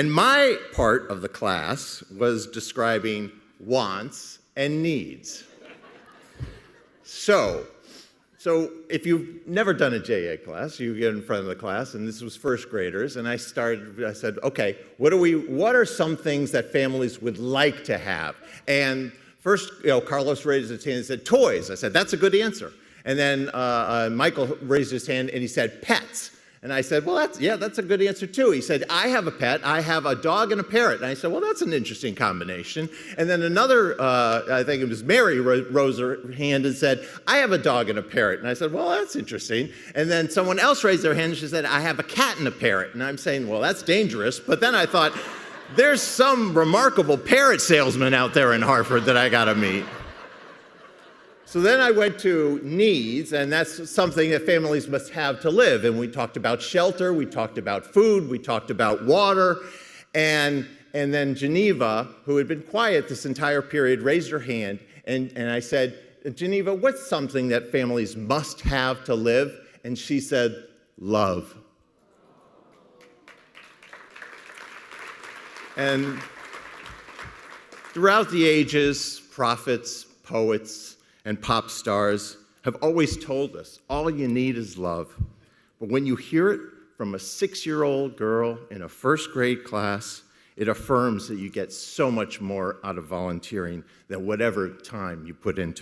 And my part of the class was describing wants and needs. So if you've never done a JA class, you get in front of the class, and this was first graders, and I said, okay, what are some things that families would like to have? And first, Carlos raised his hand and said, toys. I said, that's a good answer. And then Michael raised his hand and he said, pets. And I said, well, that's a good answer too. He said, I have a pet. I have a dog and a parrot. And I said, well, that's an interesting combination. And then another, I think it was Mary, rose her hand and said, I have a dog and a parrot. And I said, well, that's interesting. And then someone else raised their hand and she said, I have a cat and a parrot. And I'm saying, well, that's dangerous. But then I thought, there's some remarkable parrot salesman out there in Hartford that I got to meet. So then I went to needs, and that's something that families must have to live. And we talked about shelter, we talked about food, we talked about water. And then Geneva, who had been quiet this entire period, raised her hand. And I said, Geneva, what's something that families must have to live? And she said, love. And throughout the ages, prophets, poets, and pop stars have always told us, all you need is love. But when you hear it from a 6-year-old girl in a first grade class, it affirms that you get so much more out of volunteering than whatever time you put into it.